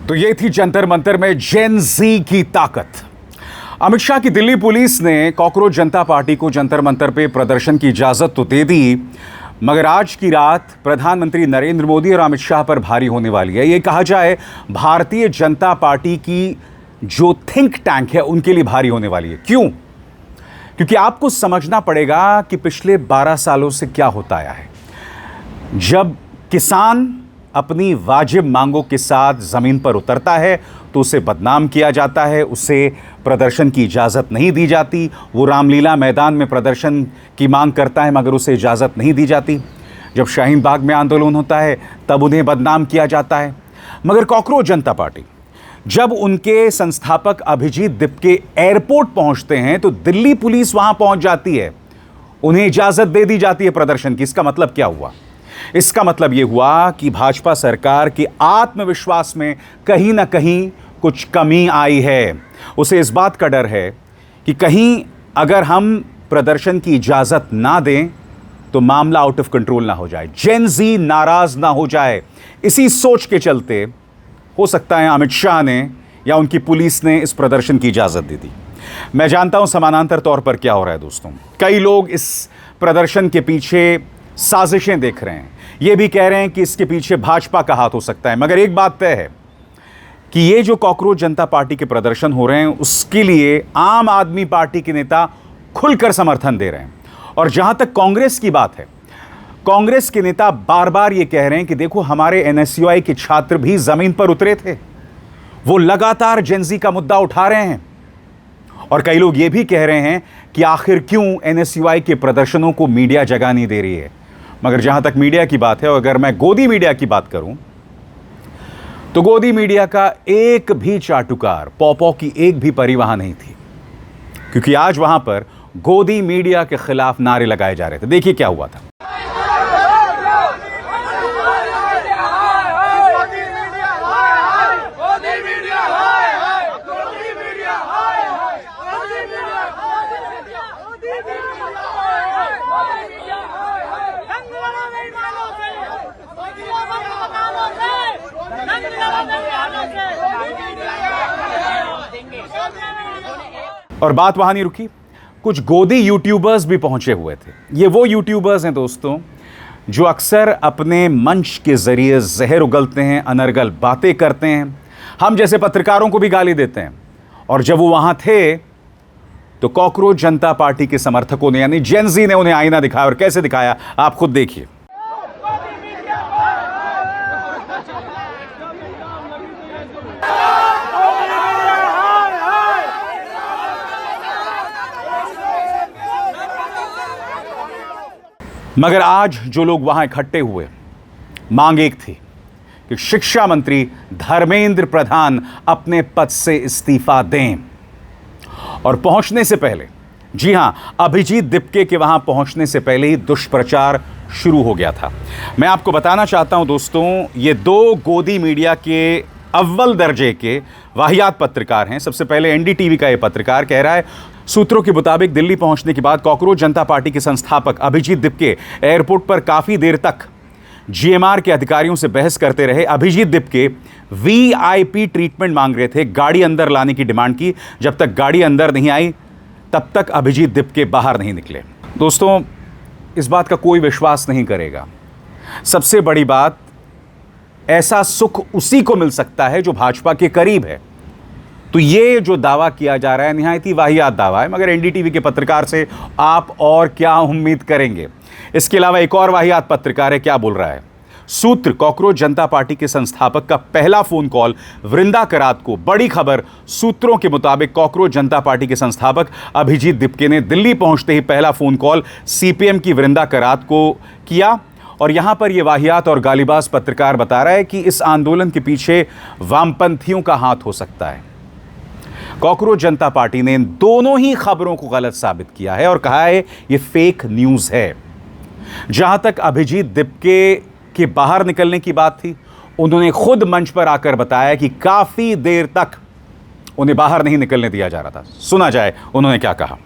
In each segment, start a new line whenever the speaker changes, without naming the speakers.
तो ये थी जंतर मंतर में जेन जी की ताकत। अमित शाह की दिल्ली पुलिस ने कॉकरोच जनता पार्टी को जंतर मंतर पे प्रदर्शन की इजाजत तो दे दी, मगर आज की रात प्रधानमंत्री नरेंद्र मोदी और अमित शाह पर भारी होने वाली है। ये कहा जाए भारतीय जनता पार्टी की जो थिंक टैंक है उनके लिए भारी होने वाली है। क्यों? क्योंकि आपको समझना पड़ेगा कि पिछले 12 सालों से क्या होता आया है। जब किसान अपनी वाजिब मांगों के साथ जमीन पर उतरता है तो उसे बदनाम किया जाता है, उसे प्रदर्शन की इजाज़त नहीं दी जाती। वो रामलीला मैदान में प्रदर्शन की मांग करता है मगर उसे इजाज़त नहीं दी जाती। जब शाहीन बाग में आंदोलन होता है तब उन्हें बदनाम किया जाता है। मगर कॉकरोच जनता पार्टी जब उनके संस्थापक अभिजीत दिपके एयरपोर्ट पहुंचते हैं तो दिल्ली पुलिस वहां पहुंच जाती है, उन्हें इजाज़त दे दी जाती है प्रदर्शन की। इसका मतलब क्या हुआ? इसका मतलब यह हुआ कि भाजपा सरकार के आत्मविश्वास में कहीं ना कहीं कुछ कमी आई है। उसे इस बात का डर है कि कहीं अगर हम प्रदर्शन की इजाज़त ना दें तो मामला आउट ऑफ कंट्रोल ना हो जाए, जेन जी नाराज ना हो जाए। इसी सोच के चलते हो सकता है अमित शाह ने या उनकी पुलिस ने इस प्रदर्शन की इजाज़त दे दी। मैं जानता हूं समानांतर तौर पर क्या हो रहा है दोस्तों। कई लोग इस प्रदर्शन के पीछे साजिशें देख रहे हैं, ये भी कह रहे हैं कि इसके पीछे भाजपा का हाथ हो सकता है। मगर एक बात तय है कि ये जो कॉकरोच जनता पार्टी के प्रदर्शन हो रहे हैं उसके लिए आम आदमी पार्टी के नेता खुलकर समर्थन दे रहे हैं। और जहां तक कांग्रेस की बात है, कांग्रेस के नेता बार बार ये कह रहे हैं कि देखो हमारे एनएसयूआई के छात्र भी जमीन पर उतरे थे, वो लगातार जेन जी का मुद्दा उठा रहे हैं। और कई लोग ये भी कह रहे हैं कि आखिर क्यों एनएसयूआई के प्रदर्शनों को मीडिया जगह नहीं दे रही है। मगर जहां तक मीडिया की बात है, और अगर मैं गोदी मीडिया की बात करूं तो गोदी मीडिया का एक भी चाटुकार, पौ की एक भी परिवाह नहीं थी, क्योंकि आज वहां पर गोदी मीडिया के खिलाफ नारे लगाए जा रहे थे। देखिए क्या हुआ था। और बात वहां नहीं रुकी, कुछ गोदी यूट्यूबर्स भी पहुंचे हुए थे। ये वो यूट्यूबर्स हैं दोस्तों जो अक्सर अपने मंच के जरिए जहर उगलते हैं, अनर्गल बातें करते हैं, हम जैसे पत्रकारों को भी गाली देते हैं। और जब वो वहां थे तो कॉकरोच जनता पार्टी के समर्थकों ने यानी जेन जी ने उन्हें आईना दिखाया। और कैसे दिखाया आप खुद देखिए। मगर आज जो लोग वहां इकट्ठे हुए, मांग एक थी कि शिक्षा मंत्री धर्मेंद्र प्रधान अपने पद से इस्तीफा दें। और पहुंचने से पहले, जी हां, अभिजीत दिपके के वहां पहुंचने से पहले ही दुष्प्रचार शुरू हो गया था। मैं आपको बताना चाहता हूं दोस्तों, ये दो गोदी मीडिया के अव्वल दर्जे के वाहियात पत्रकार हैं। सबसे पहले एनडीटीवी का ये पत्रकार कह रहा है, सूत्रों के मुताबिक दिल्ली पहुंचने के बाद कॉकरोच जनता पार्टी के संस्थापक अभिजीत दिपके एयरपोर्ट पर काफी देर तक जीएमआर के अधिकारियों से बहस करते रहे। अभिजीत दिपके वीआईपी ट्रीटमेंट मांग रहे थे, गाड़ी अंदर लाने की डिमांड की। जब तक गाड़ी अंदर नहीं आई तब तक अभिजीत दिपके बाहर नहीं निकले। दोस्तों, इस बात का कोई विश्वास नहीं करेगा। सबसे बड़ी बात, ऐसा सुख उसी को मिल सकता है जो भाजपा के करीब है। तो ये जो दावा किया जा रहा है निहायत ही वाहियात दावा है, मगर एनडीटीवी के पत्रकार से आप और क्या उम्मीद करेंगे। इसके अलावा एक और वाहियात पत्रकार है, क्या बोल रहा है। सूत्र, कॉकरोच जनता पार्टी के संस्थापक का पहला फोन कॉल वृंदा करात को। बड़ी खबर, सूत्रों के मुताबिक कॉकरोच जनता पार्टी के संस्थापक अभिजीत दिपके ने दिल्ली पहुंचते ही पहला फोन कॉल सीपीएम की वृंदा करात को किया। और यहां पर यह वाहियात और गालीबाज पत्रकार बता रहा है कि इस आंदोलन के पीछे वामपंथियों का हाथ हो सकता है। कॉकरोच जनता पार्टी ने इन दोनों ही खबरों को गलत साबित किया है और कहा है ये फेक न्यूज़ है। जहां तक अभिजीत दिपके के बाहर निकलने की बात थी, उन्होंने खुद मंच पर आकर बताया कि काफी देर तक उन्हें बाहर नहीं निकलने दिया जा रहा था। सुना जाए उन्होंने क्या कहा।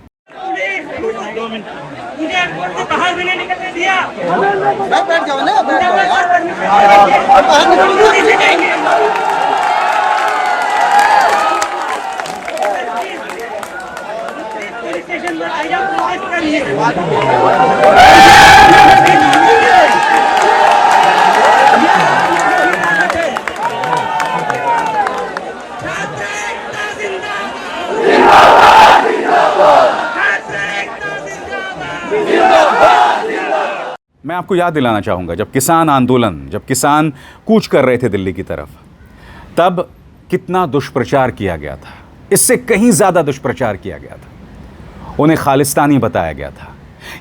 बाहर भी नहीं निकलने दिया।
बैठ जाओ ना, बैठ जाओ यार। बाहर निकलो।
मैं आपको याद दिलाना चाहूंगा, जब किसान आंदोलन, जब किसान कूच कर रहे थे दिल्ली की तरफ, तब कितना दुष्प्रचार किया गया था। इससे कहीं ज्यादा दुष्प्रचार किया गया था। उन्हें खालिस्तानी बताया गया था।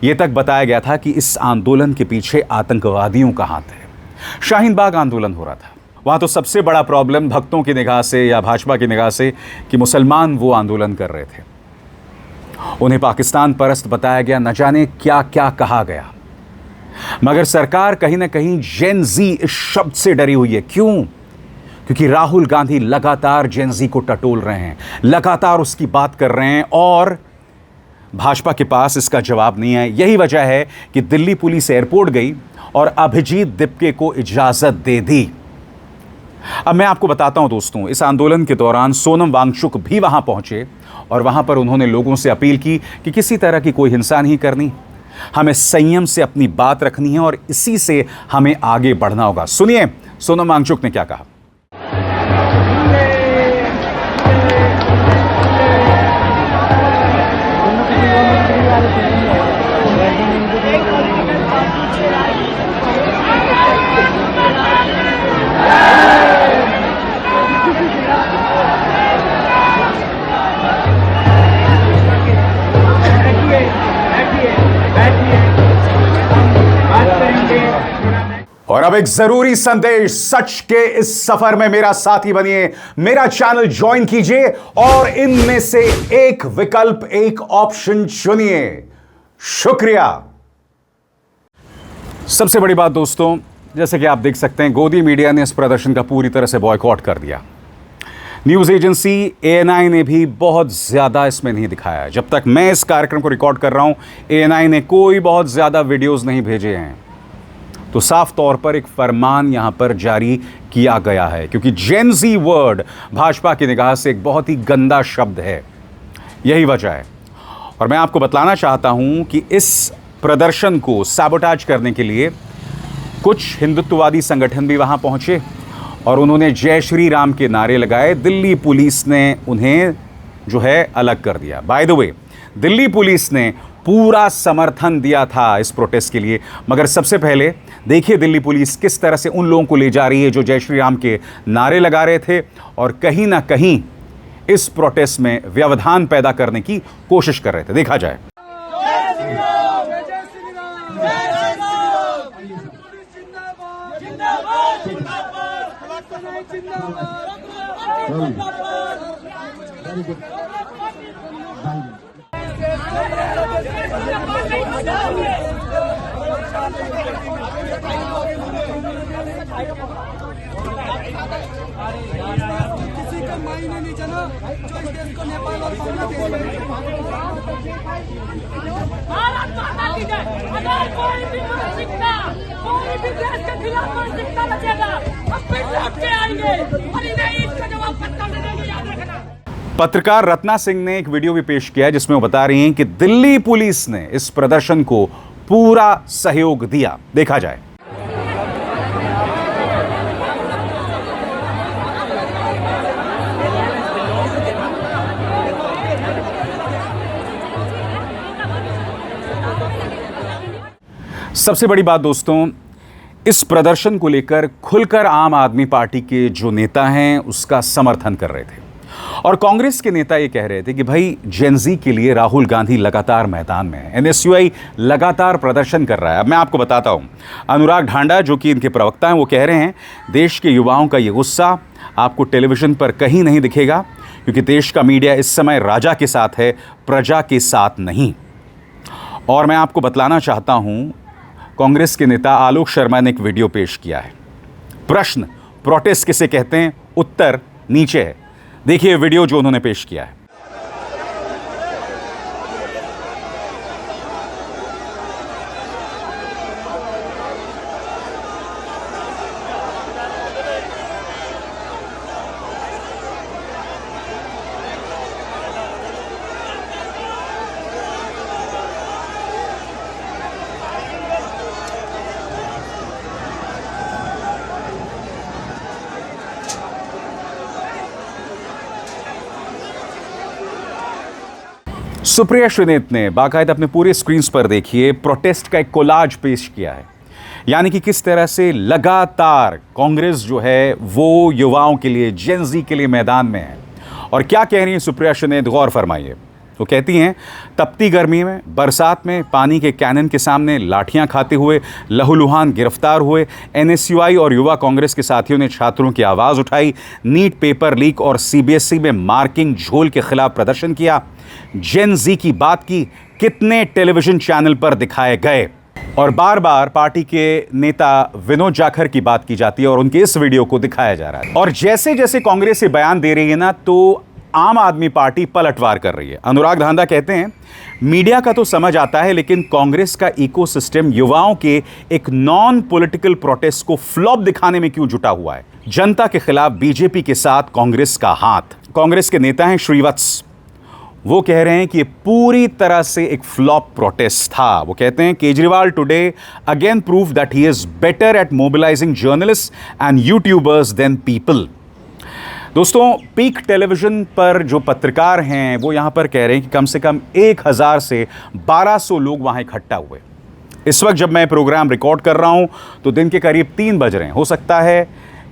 यह तक बताया गया था कि इस आंदोलन के पीछे आतंकवादियों का हाथ है। शाहीन बाग आंदोलन हो रहा था, वहां तो सबसे बड़ा प्रॉब्लम भक्तों की निगाह से या भाजपा की निगाह से कि मुसलमान वो आंदोलन कर रहे थे। उन्हें पाकिस्तान परस्त बताया गया, न जाने क्या क्या कहा गया। मगर सरकार कहीं ना कहीं जेन जी इस शब्द से डरी हुई है। क्यों? क्योंकि राहुल गांधी लगातार जेन जी को टटोल रहे हैं, लगातार उसकी बात कर रहे हैं और भाजपा के पास इसका जवाब नहीं है। यही वजह है कि दिल्ली पुलिस एयरपोर्ट गई और अभिजीत दिपके को इजाजत दे दी। अब मैं आपको बताता हूं दोस्तों, इस आंदोलन के दौरान सोनम वांगचुक भी वहां पहुंचे और वहां पर उन्होंने लोगों से अपील की कि किसी तरह की कोई हिंसा नहीं करनी, हमें संयम से अपनी बात रखनी है और इसी से हमें आगे बढ़ना होगा। सुनिए सोनम वांगचुक ने क्या कहा। और अब एक जरूरी संदेश, सच के इस सफर में मेरा साथी बनिए, मेरा चैनल ज्वाइन कीजिए और इनमें से एक विकल्प, एक ऑप्शन चुनिए। शुक्रिया। सबसे बड़ी बात दोस्तों, जैसे कि आप देख सकते हैं, गोदी मीडिया ने इस प्रदर्शन का पूरी तरह से बॉयकॉट कर दिया। न्यूज एजेंसी ANI ने भी बहुत ज्यादा इसमें नहीं दिखाया। जब तक मैं इस कार्यक्रम को रिकॉर्ड कर रहा हूं, ANI ने कोई बहुत ज्यादा वीडियोस नहीं भेजे हैं। तो साफ तौर पर एक फरमान यहां पर जारी किया गया है, क्योंकि जेन जी वर्ड भाजपा की निगाह से एक बहुत ही गंदा शब्द है। यही वजह है। और मैं आपको बतलाना चाहता हूं कि इस प्रदर्शन को सैबोटेज करने के लिए कुछ हिंदुत्ववादी संगठन भी वहां पहुंचे और उन्होंने जय श्री राम के नारे लगाए। दिल्ली पुलिस ने उन्हें जो है अलग कर दिया। By the way, Delhi police ने पूरा समर्थन दिया था इस प्रोटेस्ट के लिए। मगर सबसे पहले देखिए दिल्ली पुलिस किस तरह से उन लोगों को ले जा रही है जो जय श्री राम के नारे लगा रहे थे और कहीं ना कहीं इस प्रोटेस्ट में व्यवधान पैदा करने की कोशिश कर रहे थे। देखा जाए।
किसी का मायने नहीं जाना जो इस देश को नेपाल और बांग्लादेश
भारत माता की जय। अगर कोई भी मानसिकता, कोई भी देश के खिलाफ मानसिकता बचेगा, हम फिर लौट के आएंगे और इन्हें इसका जवाब पक्का देंगे, याद रखना।
पत्रकार रत्ना सिंह ने एक वीडियो भी पेश किया है जिसमें वो बता रही हैं कि दिल्ली पुलिस ने इस प्रदर्शन को पूरा सहयोग दिया। देखा जाए। सबसे बड़ी बात दोस्तों, इस प्रदर्शन को लेकर खुलकर आम आदमी पार्टी के जो नेता हैं उसका समर्थन कर रहे थे और कांग्रेस के नेता ये कह रहे थे कि भाई जेन जी के लिए राहुल गांधी लगातार मैदान में है, NSUI लगातार प्रदर्शन कर रहा है। अब मैं आपको बताता हूं, अनुराग ढांडा जो कि इनके प्रवक्ता हैं वो कह रहे हैं देश के युवाओं का ये गुस्सा आपको टेलीविजन पर कहीं नहीं दिखेगा क्योंकि देश का मीडिया इस समय राजा के साथ है, प्रजा के साथ नहीं। और मैं आपको बतलाना चाहता हूं, कांग्रेस के नेता आलोक शर्मा ने एक वीडियो पेश किया है। प्रश्न, प्रोटेस्ट किसे कहते हैं? उत्तर नीचे है। देखिए वीडियो जो उन्होंने पेश किया है। सुप्रिया श्रीनेत ने बाकायदा अपने पूरे स्क्रीन पर देखिए प्रोटेस्ट का एक कोलाज पेश किया है, यानी कि किस तरह से लगातार कांग्रेस जो है वो युवाओं के लिए, जेन-ज़ी के लिए मैदान में है। और क्या कह रही हैं सुप्रिया श्रीनेत, गौर फरमाइए। वो कहती हैं, तपती गर्मी में, बरसात में, पानी के कैनन के सामने लाठियां खाते हुए लहूलुहान गिरफ्तार हुए एनएसयूआई और युवा कांग्रेस के साथियों ने छात्रों की आवाज़ उठाई, नीट पेपर लीक और सीबीएसई में मार्किंग झोल के खिलाफ प्रदर्शन किया, जेन-ज़ी की बात की, कितने टेलीविजन चैनल पर दिखाए गए और बार बार पार्टी के नेता विनोद जाखड़ की बात की जाती है और उनके इस वीडियो को दिखाया जा रहा है। और जैसे जैसे कांग्रेस ये बयान दे रही है ना, तो आम आदमी पार्टी पलटवार कर रही है। अनुराग धांधा कहते हैं, मीडिया का तो समझ आता है, लेकिन कांग्रेस का इकोसिस्टम युवाओं के एक नॉन पॉलिटिकल प्रोटेस्ट को फ्लॉप दिखाने में क्यों जुटा हुआ है। जनता के खिलाफ बीजेपी के साथ कांग्रेस का हाथ। कांग्रेस के नेता हैं श्रीवत्स, वो कह रहे हैं कि ये पूरी तरह से एक फ्लॉप प्रोटेस्ट था। वो कहते हैं, Kejriwal today again prove that he is better at mobilising journalist and YouTubers than people. दोस्तों, पीक टेलीविजन पर जो पत्रकार हैं वो यहां पर कह रहे हैं कि कम से कम 1000 से 1200 लोग वहां इकट्ठा हुए। इस वक्त जब मैं प्रोग्राम रिकॉर्ड कर रहा हूं तो दिन के करीब 3 बज रहे हैं। हो सकता है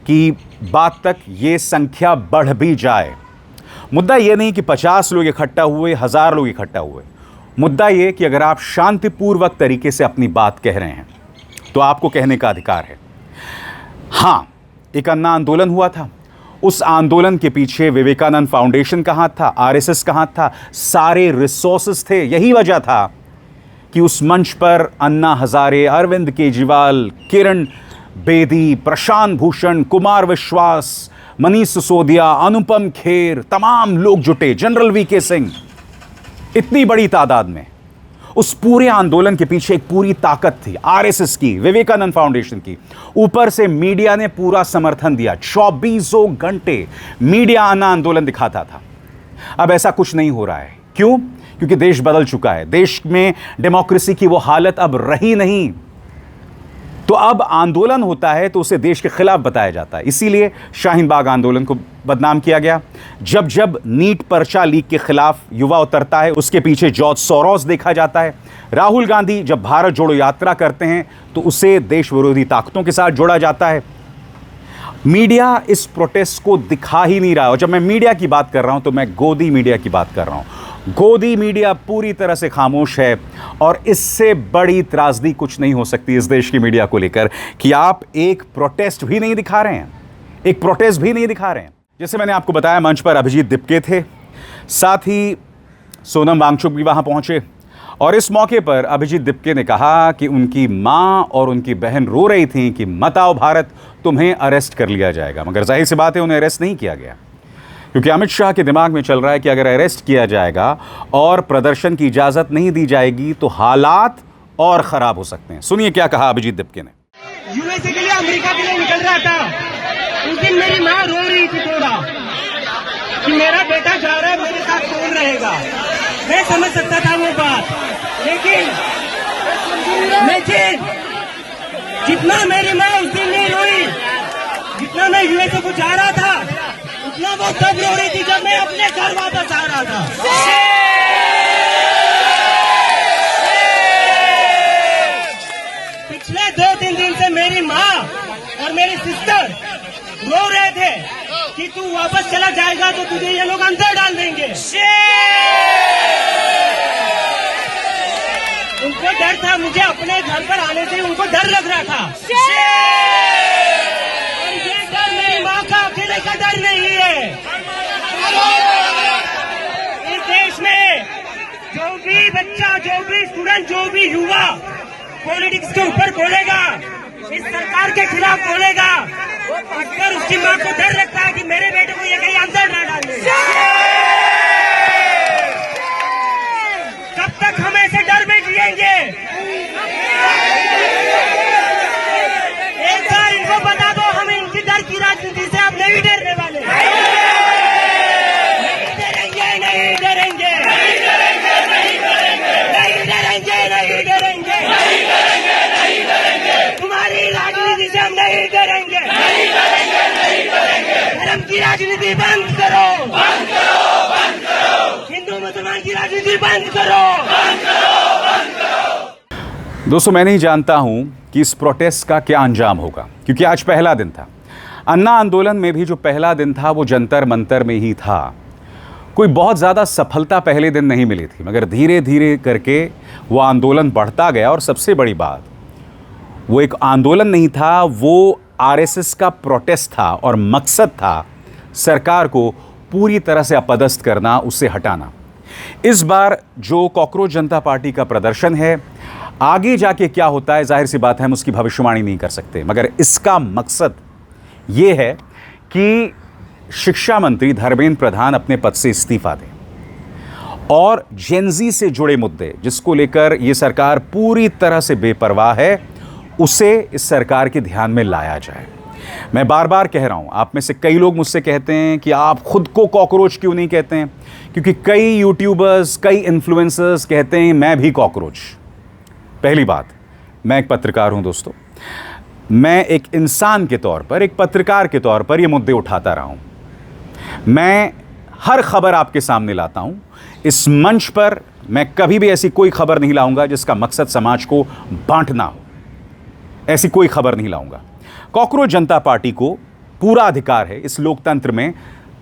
कि बाद तक ये संख्या बढ़ भी जाए। मुद्दा ये नहीं कि 50 लोग इकट्ठा हुए, 1000 लोग इकट्ठा हुए। मुद्दा ये कि अगर आप शांतिपूर्वक तरीके से अपनी बात कह रहे हैं तो आपको कहने का अधिकार है। हां, एक अन्ना आंदोलन हुआ था, उस आंदोलन के पीछे विवेकानंद फाउंडेशन का हाथ था, आरएसएस का हाथ था, सारे रिसोर्सेस थे। यही वजह था कि उस मंच पर अन्ना हजारे, अरविंद केजरीवाल, किरण बेदी, प्रशांत भूषण, कुमार विश्वास, मनीष सिसोदिया, अनुपम खेर, तमाम लोग जुटे, जनरल वीके सिंह। इतनी बड़ी तादाद में उस पूरे आंदोलन के पीछे एक पूरी ताकत थी, आरएसएस की, विवेकानंद फाउंडेशन की। ऊपर से मीडिया ने पूरा समर्थन दिया। 24 घंटे मीडिया अन्ना आंदोलन दिखाता था। अब ऐसा कुछ नहीं हो रहा है। क्यों? क्योंकि देश बदल चुका है। देश में डेमोक्रेसी की वो हालत अब रही नहीं। तो अब आंदोलन होता है तो उसे देश के खिलाफ बताया जाता है। इसीलिए शाहीन बाग आंदोलन को बदनाम किया गया। जब जब नीट पर्चा लीक के खिलाफ युवा उतरता है, उसके पीछे जॉर्ज सोरोस देखा जाता है। राहुल गांधी जब भारत जोड़ो यात्रा करते हैं तो उसे देश विरोधी ताकतों के साथ जोड़ा जाता है। मीडिया इस प्रोटेस्ट को दिखा ही नहीं रहा है। और जब मैं मीडिया की बात कर रहा हूं तो मैं गोदी मीडिया की बात कर रहा हूं। गोदी मीडिया पूरी तरह से खामोश है और इससे बड़ी त्रासदी कुछ नहीं हो सकती इस देश की मीडिया को लेकर कि आप एक प्रोटेस्ट भी नहीं दिखा रहे हैं, एक प्रोटेस्ट भी नहीं दिखा रहे हैं। जैसे मैंने आपको बताया, मंच पर अभिजीत दिपके थे, साथ ही सोनम वांगचुक भी वहां पहुंचे और इस मौके पर अभिजीत दिपके ने कहा कि उनकी मां और उनकी बहन रो रही थी कि मत आओ भारत, तुम्हें अरेस्ट कर लिया जाएगा। मगर जाहिर सी बात है, उन्हें अरेस्ट नहीं किया गया, क्योंकि अमित शाह के दिमाग में चल रहा है कि अगर अरेस्ट किया जाएगा और प्रदर्शन की इजाजत नहीं दी जाएगी तो हालात और खराब हो सकते हैं। सुनिए क्या कहा अभिजीत दिपके ने।
यूएसए के लिए, अमेरिका के लिए निकल रहा था। उस दिन मेरी माँ रो रही थी थोड़ा कि मेरा बेटा जा रहा है, मेरे साथ कौन रहेगा। मैं समझ सकता था वो बात, लेकिन जितना मेरी माँ उस दिन नहीं रोई, जितना मैं यूएसए को जा रहा था, उतना वो तब रो रही थी जब मैं अपने घर वापस आ रहा था। पिछले 2-3 दिन से मेरी माँ और मेरी सिस्टर रो रहे थे कि तू वापस चला जाएगा तो तुझे ये लोग अंदर डाल देंगे। उनको डर था, मुझे अपने घर पर आने से उनको डर लग रहा था। और ये डर मेरी माँ का अकेले का डर नहीं है। इस देश में जो भी बच्चा, जो भी स्टूडेंट, जो भी युवा पॉलिटिक्स के ऊपर बोलेगा, इस सरकार के खिलाफ बोलेगा, अगर उसकी माँ को डर लगता है कि मेरे बेटे को ये कहीं अंदर ना डाले, कब तक हम ऐसे डर में जिएंगे? एक बार इनको बता दो, हम इनकी डर की राजनीति से अब नहीं डरने वाले। नहीं डरेंगे, नहीं डरेंगे, नहीं डरेंगे, नहीं डरेंगे, नहीं डरेंगे, नहीं डरेंगे, नहीं डरेंगे। तुम्हारी राजनीति से हम नहीं डरेंगे, नहीं डरेंगे, नहीं डरेंगे। धर्म की राजनीति बंद करो, बंद करो, बंद करो। हिंदू मुसलमान की राजनीति बंद करो।
दोस्तों, मैं नहीं जानता हूं कि इस प्रोटेस्ट का क्या अंजाम होगा, क्योंकि आज पहला दिन था। अन्ना आंदोलन में भी जो पहला दिन था वो जंतर मंतर में ही था। कोई बहुत ज़्यादा सफलता पहले दिन नहीं मिली थी, मगर धीरे धीरे करके वो आंदोलन बढ़ता गया। और सबसे बड़ी बात, वो एक आंदोलन नहीं था, वो आरएसएस का प्रोटेस्ट था और मकसद था सरकार को पूरी तरह से अपदस्थ करना, उससे हटाना। इस बार जो कॉकरोच जनता पार्टी का प्रदर्शन है, आगे जाके क्या होता है, जाहिर सी बात है हम उसकी भविष्यवाणी नहीं कर सकते, मगर इसका मकसद ये है कि शिक्षा मंत्री धर्मेंद्र प्रधान अपने पद से इस्तीफा दें और जेनजी से जुड़े मुद्दे जिसको लेकर ये सरकार पूरी तरह से बेपरवाह है, उसे इस सरकार के ध्यान में लाया जाए। मैं बार बार कह रहा हूं, आप में से कई लोग मुझसे कहते हैं कि आप खुद को कॉकरोच क्यों नहीं कहते हैं, क्योंकि कई यूट्यूबर्स, कई इन्फ्लुएंसर्स कहते हैं मैं भी कॉकरोच। पहली बात, मैं एक पत्रकार हूं दोस्तों, मैं एक इंसान के तौर पर, एक पत्रकार के तौर पर ये मुद्दे उठाता रहा हूं। मैं हर खबर आपके सामने लाता हूं। इस मंच पर मैं कभी भी ऐसी कोई खबर नहीं लाऊंगा जिसका मकसद समाज को बांटना हो, ऐसी कोई खबर नहीं लाऊंगा। कॉकरोच जनता पार्टी को पूरा अधिकार है इस लोकतंत्र में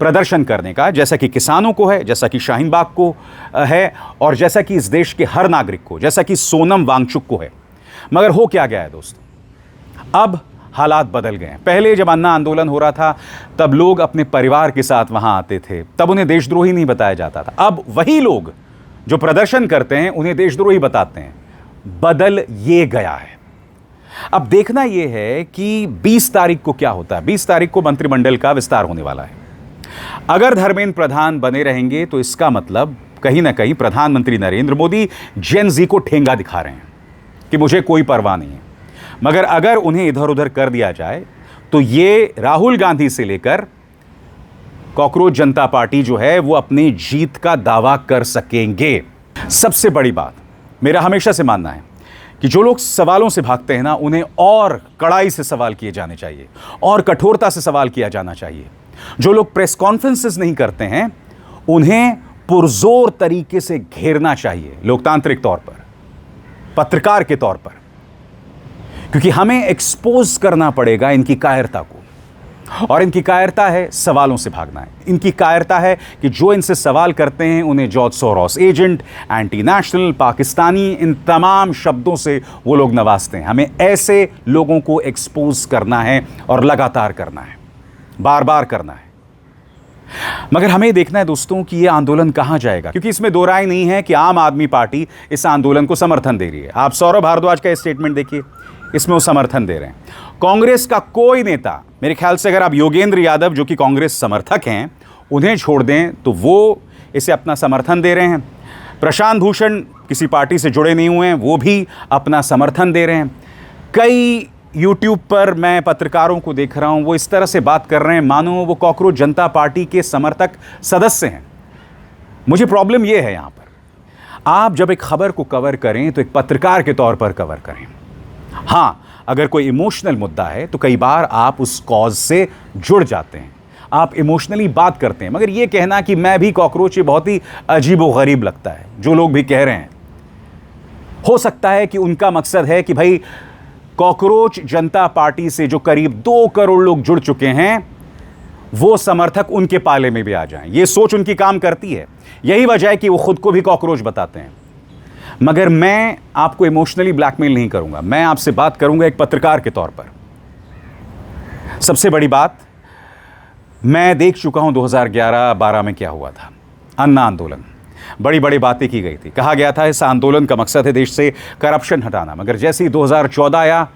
प्रदर्शन करने का, जैसा कि किसानों को है, जैसा कि शाहीन बाग को है, और जैसा कि इस देश के हर नागरिक को, जैसा कि सोनम वांगचुक को है। मगर हो क्या गया है दोस्तों, अब हालात बदल गए हैं। पहले जब अन्ना आंदोलन हो रहा था तब लोग अपने परिवार के साथ वहां आते थे, तब उन्हें देशद्रोही नहीं बताया जाता था। अब वही लोग जो प्रदर्शन करते हैं उन्हें देशद्रोही बताते हैं। बदल ये गया है। अब देखना यह है कि 20 तारीख को क्या होता है। 20 तारीख को मंत्रिमंडल का विस्तार होने वाला है। अगर धर्मेंद्र प्रधान बने रहेंगे तो इसका मतलब कहीं ना कहीं प्रधानमंत्री नरेंद्र मोदी जेन जी को ठेंगा दिखा रहे हैं कि मुझे कोई परवाह नहीं है। मगर अगर उन्हें इधर उधर कर दिया जाए तो ये राहुल गांधी से लेकर कॉकरोच जनता पार्टी जो है वो अपनी जीत का दावा कर सकेंगे। सबसे बड़ी बात, मेरा हमेशा से मानना है कि जो लोग सवालों से भागते हैं ना, उन्हें और कड़ाई से सवाल किए जाने चाहिए और कठोरता से सवाल किया जाना चाहिए। जो लोग प्रेस कॉन्फ्रेंसेस नहीं करते हैं उन्हें पुरजोर तरीके से घेरना चाहिए, लोकतांत्रिक तौर पर, पत्रकार के तौर पर, क्योंकि हमें एक्सपोज करना पड़ेगा इनकी कायरता को। और इनकी कायरता है सवालों से भागना है। इनकी कायरता है कि जो इनसे सवाल करते हैं उन्हें George Soros agent, anti national, Pakistani, इन तमाम शब्दों से वो लोग नवाजते हैं। हमें ऐसे लोगों को एक्सपोज करना है और लगातार करना है, बार बार करना है। मगर हमें देखना है दोस्तों कि यह आंदोलन कहां जाएगा, क्योंकि इसमें दो राय नहीं है कि आम आदमी पार्टी इस आंदोलन को समर्थन दे रही है। आप सौरभ भारद्वाज का स्टेटमेंट देखिए, इसमें वो समर्थन दे रहे हैं। कांग्रेस का कोई नेता, मेरे ख्याल से अगर आप योगेंद्र यादव जो कि कांग्रेस समर्थक हैं उन्हें छोड़ दें तो वो इसे अपना समर्थन दे रहे हैं। प्रशांत भूषण किसी पार्टी से जुड़े नहीं हुए हैं, वो भी अपना समर्थन दे रहे हैं। कई यूट्यूब पर मैं पत्रकारों को देख रहा हूं, वो इस तरह से बात कर रहे हैं मानो वो कॉकरोच जनता पार्टी के समर्थक सदस्य हैं। मुझे प्रॉब्लम ये है, यहां पर आप जब एक खबर को कवर करें तो एक पत्रकार के तौर पर कवर करें। हां, अगर कोई इमोशनल मुद्दा है तो कई बार आप उस कॉज से जुड़ जाते हैं, आप इमोशनली बात करते हैं। मगर यह कहना कि मैं भी कॉकरोच, ये बहुत ही अजीब व गरीब लगता है। जो लोग भी कह रहे हैं, हो सकता है कि उनका मकसद है कि भाई कॉकरोच जनता पार्टी से जो करीब 2 करोड़ लोग जुड़ चुके हैं वो समर्थक उनके पाले में भी आ जाएं। ये सोच उनकी काम करती है। यही वजह है कि वो खुद को भी कॉकरोच बताते हैं। मगर मैं आपको इमोशनली ब्लैकमेल नहीं करूंगा, मैं आपसे बात करूंगा एक पत्रकार के तौर पर। सबसे बड़ी बात, मैं देख चुका हूं 2011-12 में क्या हुआ था। अन्ना आंदोलन, बड़ी बड़ी बातें की गई थी। कहा गया था इस आंदोलन का मकसद है देश से करप्शन हटाना। मगर जैसे ही 2014 आया,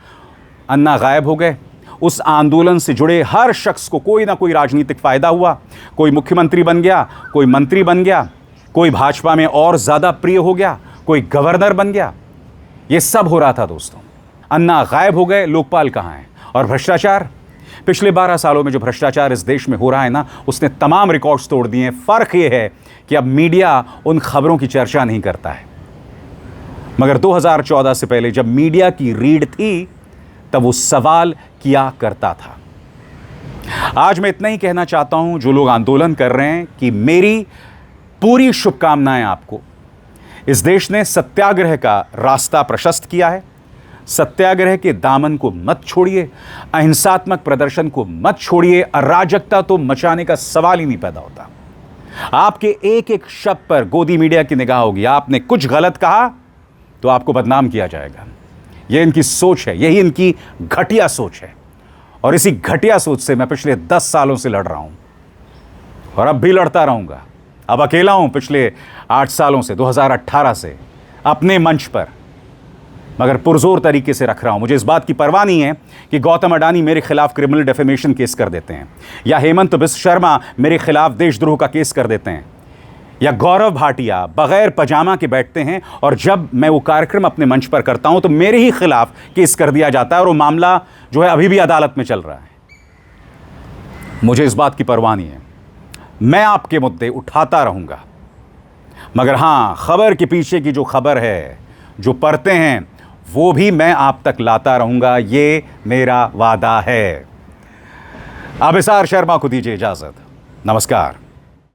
अन्ना गायब हो गए। उस आंदोलन से जुड़े हर शख्स को कोई ना कोई राजनीतिक फायदा हुआ। कोई मुख्यमंत्री बन गया, कोई मंत्री बन गया, कोई भाजपा में और ज्यादा प्रिय हो गया, कोई गवर्नर बन गया। यह सब हो रहा था दोस्तों। अन्ना गायब हो गए, लोकपाल कहां है? और भ्रष्टाचार, पिछले 12 सालों में जो भ्रष्टाचार इस देश में हो रहा है ना, उसने तमाम रिकॉर्ड्स तोड़ दिए हैं। फर्क यह है कि अब मीडिया उन खबरों की चर्चा नहीं करता है। मगर 2014 से पहले जब मीडिया की रीढ़ थी तब वो सवाल किया करता था। आज मैं इतना ही कहना चाहता हूं, जो लोग आंदोलन कर रहे हैं, कि मेरी पूरी शुभकामनाएं आपको। इस देश ने सत्याग्रह का रास्ता प्रशस्त किया है। सत्याग्रह के दामन को मत छोड़िए, अहिंसात्मक प्रदर्शन को मत छोड़िए। अराजकता तो मचाने का सवाल ही नहीं पैदा होता। आपके एक एक शब्द पर गोदी मीडिया की निगाह होगी। आपने कुछ गलत कहा तो आपको बदनाम किया जाएगा। यह इनकी सोच है, यही इनकी घटिया सोच है। और इसी घटिया सोच से मैं पिछले 10 सालों से लड़ रहा हूं और अब भी लड़ता रहूंगा। अब अकेला हूं पिछले 8 सालों से, 2018 से अपने मंच पर, मगर पुरजोर तरीके से रख रहा हूं। मुझे इस बात की परवाह नहीं है कि गौतम अडानी मेरे खिलाफ क्रिमिनल डेफेमेशन केस कर देते हैं, या हेमंत बिस्व शर्मा मेरे खिलाफ देशद्रोह का केस कर देते हैं, या गौरव भाटिया बगैर पजामा के बैठते हैं और जब मैं वो कार्यक्रम अपने मंच पर करता हूं तो मेरे ही खिलाफ केस कर दिया जाता है और वो मामला जो है अभी भी अदालत में चल रहा है। मुझे इस बात की परवाह नहीं है। मैं आपके मुद्दे उठाता रहूंगा, मगर हां, खबर के पीछे की जो खबर है, जो परतें हैं, वो भी मैं आप तक लाता रहूंगा। ये मेरा वादा है। अभिसार शर्मा को दीजिए इजाजत। नमस्कार।